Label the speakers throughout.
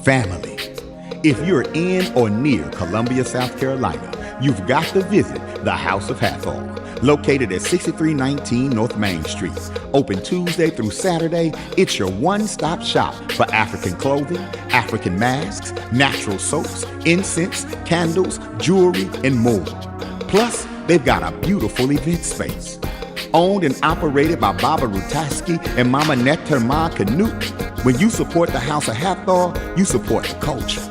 Speaker 1: family. If you're in or near Columbia, South Carolina, you've got to visit the House of Hathor, located at 6319 North Main Street. Open Tuesday through Saturday, it's your one-stop shop for African clothing, African masks, natural soaps, incense, candles, jewelry, and more. Plus, they've got a beautiful event space. Owned and operated by Baba Rutaski and Mama Neterma Canute. When you support the House of Hathor, you support the culture.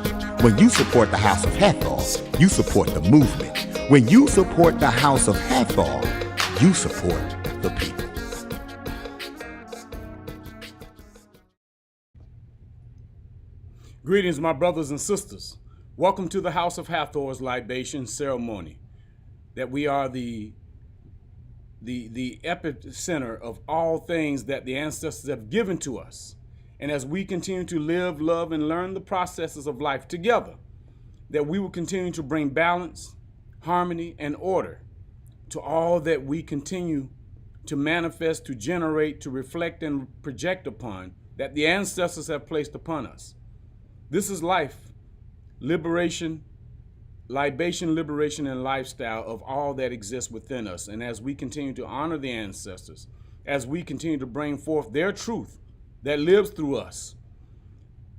Speaker 1: When you support the House of Hathor, you support the movement. When you support the House of Hathor, you support the people.
Speaker 2: Greetings, my brothers and sisters. Welcome to the House of Hathor's libation ceremony. That we are the epicenter of all things that the ancestors have given to us. And as we continue to live, love, and learn the processes of life together, that we will continue to bring balance, harmony, and order to all that we continue to manifest, to generate, to reflect, and project upon that the ancestors have placed upon us. This is life, liberation, libation, liberation, and lifestyle of all that exists within us. And as we continue to honor the ancestors, as we continue to bring forth their truth that lives through us,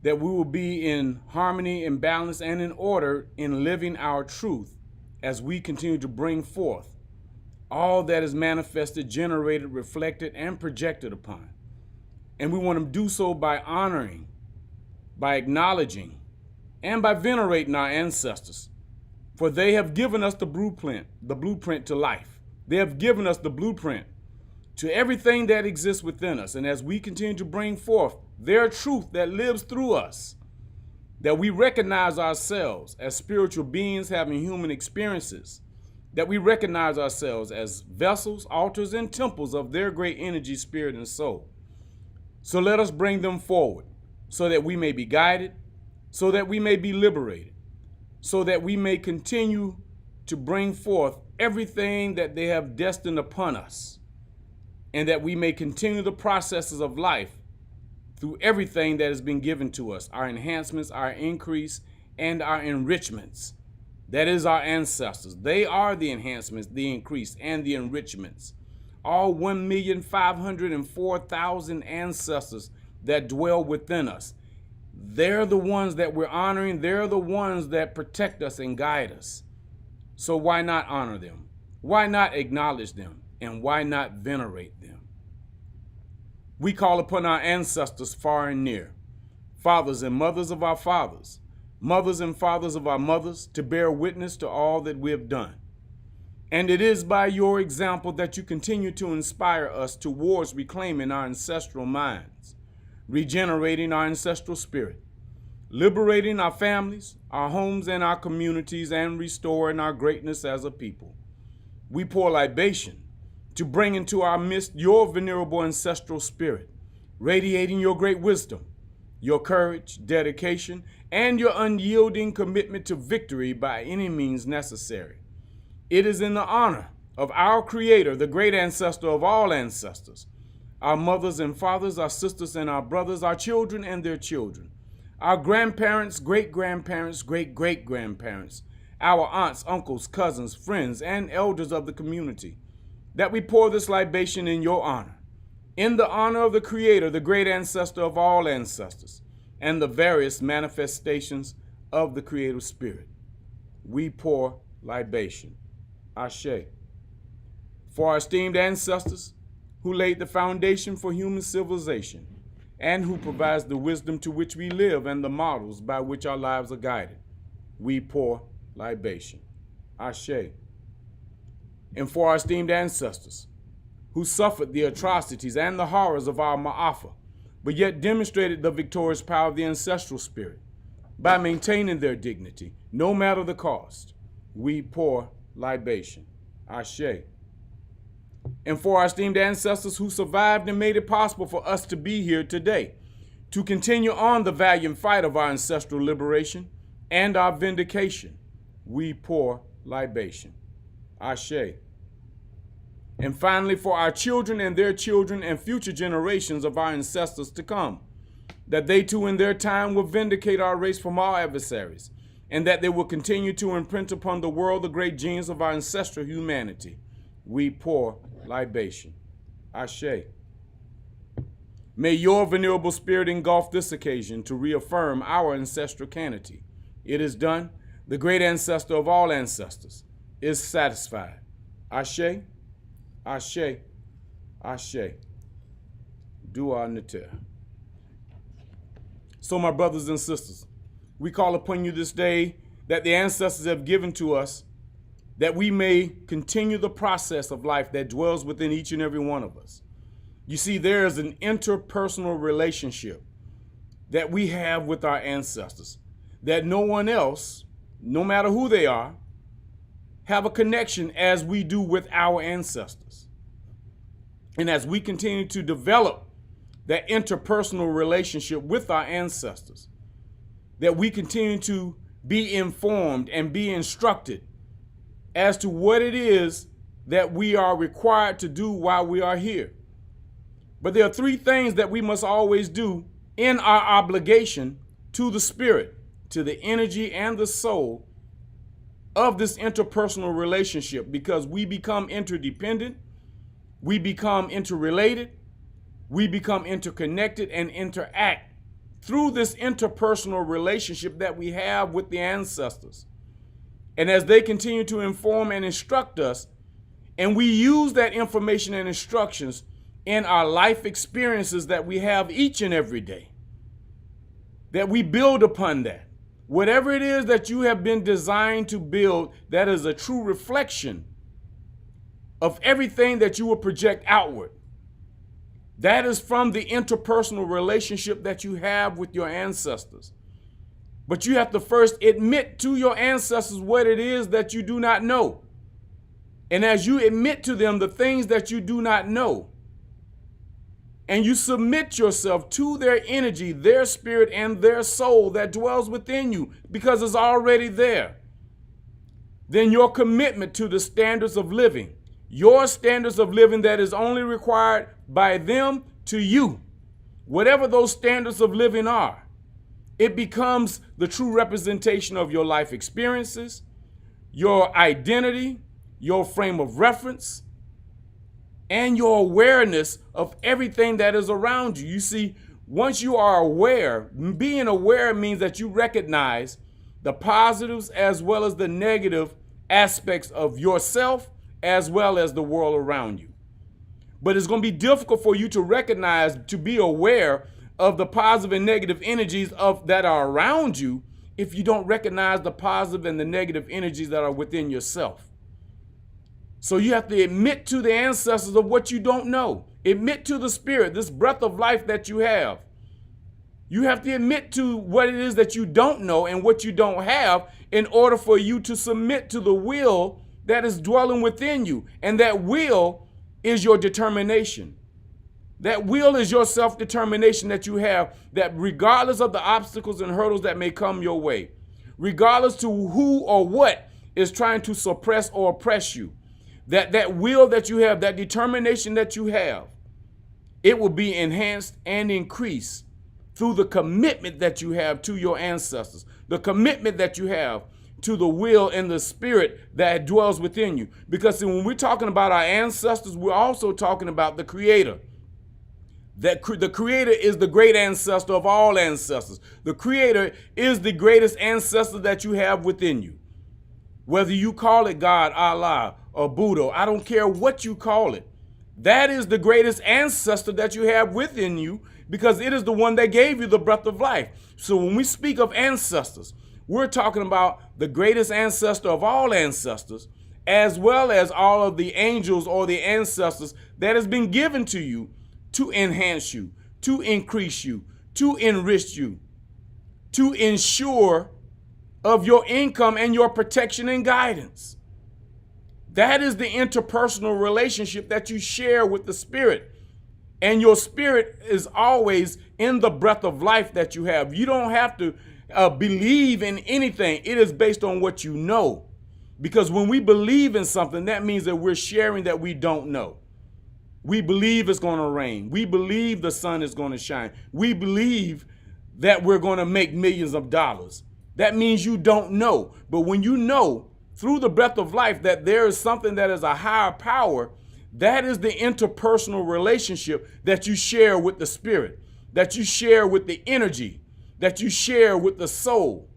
Speaker 2: that we will be in harmony and balance and in order in living our truth as we continue to bring forth all that is manifested, generated, reflected, and projected upon. And we want to do so by honoring, by acknowledging, and by venerating our ancestors. For they have given us the blueprint to life. They have given us the blueprint to everything that exists within us. And as we continue to bring forth their truth that lives through us, that we recognize ourselves as spiritual beings having human experiences, that we recognize ourselves as vessels, altars, and temples of their great energy, spirit, and soul. So let us bring them forward so that we may be guided, so that we may be liberated, so that we may continue to bring forth everything that they have destined upon us, and that we may continue the processes of life through everything that has been given to us, our enhancements, our increase, and our enrichments. That is our ancestors. They are the enhancements, the increase, and the enrichments. All 1,504,000 ancestors that dwell within us. They're the ones that we're honoring. They're the ones that protect us and guide us. So why not honor them? Why not acknowledge them? And why not venerate them? We call upon our ancestors far and near, fathers and mothers of our fathers, mothers and fathers of our mothers, to bear witness to all that we have done. And it is by your example that you continue to inspire us towards reclaiming our ancestral minds, regenerating our ancestral spirit, liberating our families, our homes, and our communities, and restoring our greatness as a people. We pour libation to bring into our midst your venerable ancestral spirit, radiating your great wisdom, your courage, dedication, and your unyielding commitment to victory by any means necessary. It is in the honor of our Creator, the great ancestor of all ancestors, our mothers and fathers, our sisters and our brothers, our children and their children, our grandparents, great-grandparents, great-great-grandparents, our aunts, uncles, cousins, friends, and elders of the community, that we pour this libation in your honor, in the honor of the Creator, the great ancestor of all ancestors, and the various manifestations of the Creative Spirit. We pour libation. Ashe. For our esteemed ancestors, who laid the foundation for human civilization, and who provides the wisdom to which we live and the models by which our lives are guided, we pour libation. Ashe. And for our esteemed ancestors, who suffered the atrocities and the horrors of our Ma'afa, but yet demonstrated the victorious power of the ancestral spirit by maintaining their dignity, no matter the cost, we pour libation. Ashe. And for our esteemed ancestors who survived and made it possible for us to be here today, to continue on the valiant fight of our ancestral liberation and our vindication, we pour libation. Ashe. And finally, for our children and their children and future generations of our ancestors to come, that they too in their time will vindicate our race from all adversaries, and that they will continue to imprint upon the world the great genes of our ancestral humanity. We pour libation. Ashe. May your venerable spirit engulf this occasion to reaffirm our ancestral canity. It is done. The great ancestor of all ancestors is satisfied. Ashe, Ashe, Ashe. Dua Neter. So, my brothers and sisters, we call upon you this day that the ancestors have given to us, that we may continue the process of life that dwells within each and every one of us. You see, there is an interpersonal relationship that we have with our ancestors that no one else, no matter who they are, have a connection as we do with our ancestors. And as we continue to develop that interpersonal relationship with our ancestors, that we continue to be informed and be instructed as to what it is that we are required to do while we are here. But there are three things that we must always do in our obligation to the spirit, to the energy and the soul of this interpersonal relationship, because we become interdependent, we become interrelated, we become interconnected and interact through this interpersonal relationship that we have with the ancestors. And as they continue to inform and instruct us, and we use that information and instructions in our life experiences that we have each and every day, that we build upon that. Whatever it is that you have been designed to build, that is a true reflection of everything that you will project outward. That is from the interpersonal relationship that you have with your ancestors. But you have to first admit to your ancestors what it is that you do not know. And as you admit to them the things that you do not know, and you submit yourself to their energy, their spirit, and their soul that dwells within you, because it's already there, then your commitment to the standards of living, your standards of living that is only required by them to you, whatever those standards of living are, it becomes the true representation of your life experiences, your identity, your frame of reference, and your awareness of everything that is around you. You see, once you are aware, being aware means that you recognize the positives as well as the negative aspects of yourself as well as the world around you. But it's going to be difficult for you to recognize, to be aware of the positive and negative energies that are around you if you don't recognize the positive and the negative energies that are within yourself. So you have to admit to the ancestors of what you don't know. Admit to the spirit, this breath of life that you have. You have to admit to what it is that you don't know and what you don't have in order for you to submit to the will that is dwelling within you. And that will is your determination. That will is your self-determination that you have, that regardless of the obstacles and hurdles that may come your way, regardless to who or what is trying to suppress or oppress you, that will that you have, that determination that you have, it will be enhanced and increased through the commitment that you have to your ancestors, the commitment that you have to the will and the spirit that dwells within you. Because when we're talking about our ancestors, we're also talking about the Creator. That the Creator is the great ancestor of all ancestors. The Creator is the greatest ancestor that you have within you. Whether you call it God, Allah, or Buddha, I don't care what you call it. That is the greatest ancestor that you have within you, because it is the one that gave you the breath of life. So when we speak of ancestors, we're talking about the greatest ancestor of all ancestors, as well as all of the angels or the ancestors that has been given to you to enhance you, to increase you, to enrich you, to ensure of your income and your protection and guidance. That is the interpersonal relationship that you share with the spirit. And your spirit is always in the breath of life that you have. You don't have to believe in anything. It is based on what you know. Because when we believe in something, that means that we're sharing that we don't know. We believe it's going to rain. We believe the sun is going to shine. We believe that we're going to make millions of dollars. That means you don't know. But when you know through the breath of life that there is something that is a higher power, that is the interpersonal relationship that you share with the spirit, that you share with the energy, that you share with the soul.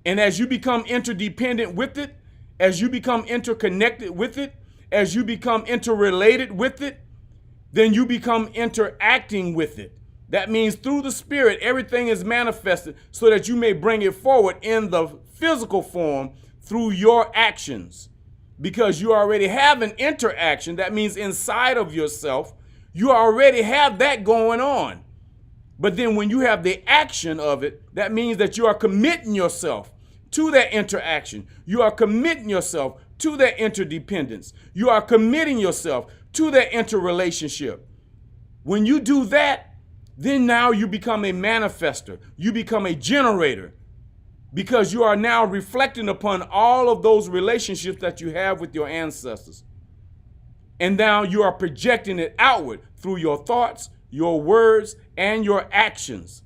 Speaker 2: And as you become interdependent with it, as you become interconnected with it, as you become interrelated with it, then you become interacting with it. That means through the spirit, everything is manifested so that you may bring it forward in the physical form through your actions. Because you already have an interaction, that means inside of yourself, you already have that going on. But then when you have the action of it, that means that you are committing yourself to that interaction. You are committing yourself to that interdependence. You are committing yourself to that interrelationship. When you do that, then now you become a manifester. You become a generator, because you are now reflecting upon all of those relationships that you have with your ancestors. And now you are projecting it outward through your thoughts, your words, and your actions.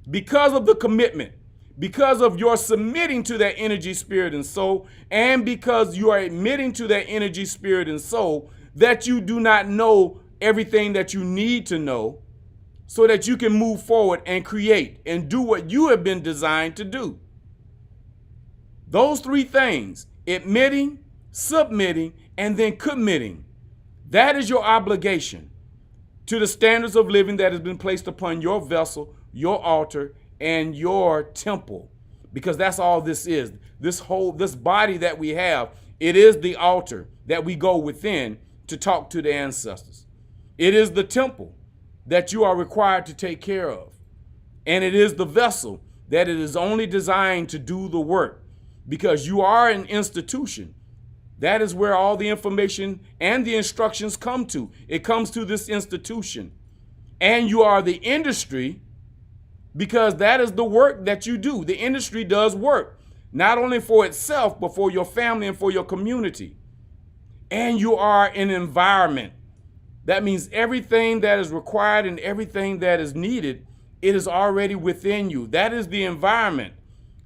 Speaker 2: Because of the commitment, because of your submitting to that energy, spirit, and soul, and because you are admitting to that energy, spirit, and soul that you do not know everything that you need to know so that you can move forward and create and do what you have been designed to do. Those three things, admitting, submitting, and then committing, that is your obligation to the standards of living that has been placed upon your vessel, your altar, and your temple. Because that's all this is. This body that we have, it is the altar that we go within to talk to the ancestors. It is the temple that you are required to take care of. And it is the vessel that it is only designed to do the work. Because you are an institution. That is where all the information and the instructions come to. It comes to this institution. And you are the industry, because that is the work that you do. The industry does work, not only for itself, but for your family and for your community. And you are an environment. That means everything that is required and everything that is needed, it is already within you. That is the environment.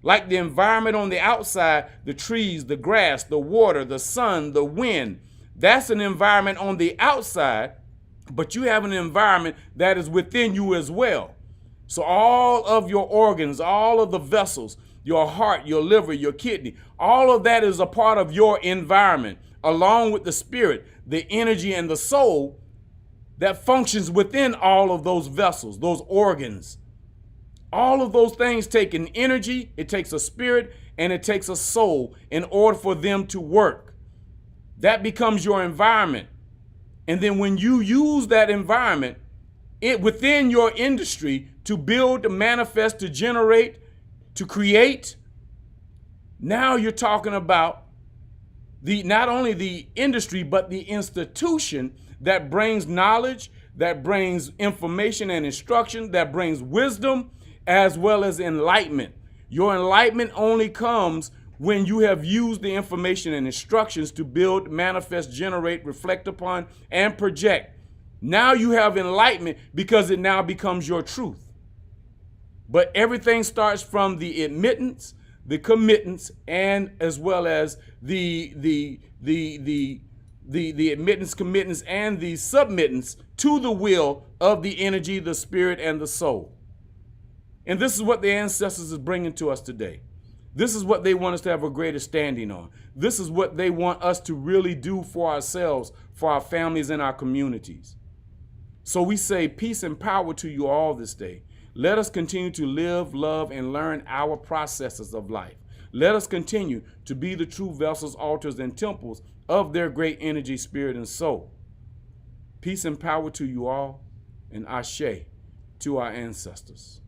Speaker 2: Like the environment on the outside, the trees, the grass, the water, the sun, the wind. That's an environment on the outside, but you have an environment that is within you as well. So all of your organs, all of the vessels, your heart, your liver, your kidney, all of that is a part of your environment, along with the spirit, the energy, and the soul that functions within all of those vessels, those organs. All of those things take an energy, it takes a spirit, and it takes a soul in order for them to work. That becomes your environment. And then when you use that environment, it within your industry to build, to manifest, to generate, to create, now you're talking about not only the industry, but the institution that brings knowledge, that brings information and instruction, that brings wisdom, as well as enlightenment. Your enlightenment only comes when you have used the information and instructions to build, manifest, generate, reflect upon, and project. Now you have enlightenment because it now becomes your truth. But everything starts from the admittance, the committance, and as well as the admittance, committance, and the submittance to the will of the energy, the spirit, and the soul. And this is what the ancestors is bringing to us today. This is what they want us to have a greater standing on. This is what they want us to really do for ourselves, for our families, and our communities. So we say peace and power to you all this day. Let us continue to live, love, and learn our processes of life. Let us continue to be the true vessels, altars, and temples of their great energy, spirit, and soul. Peace and power to you all, and ashe to our ancestors.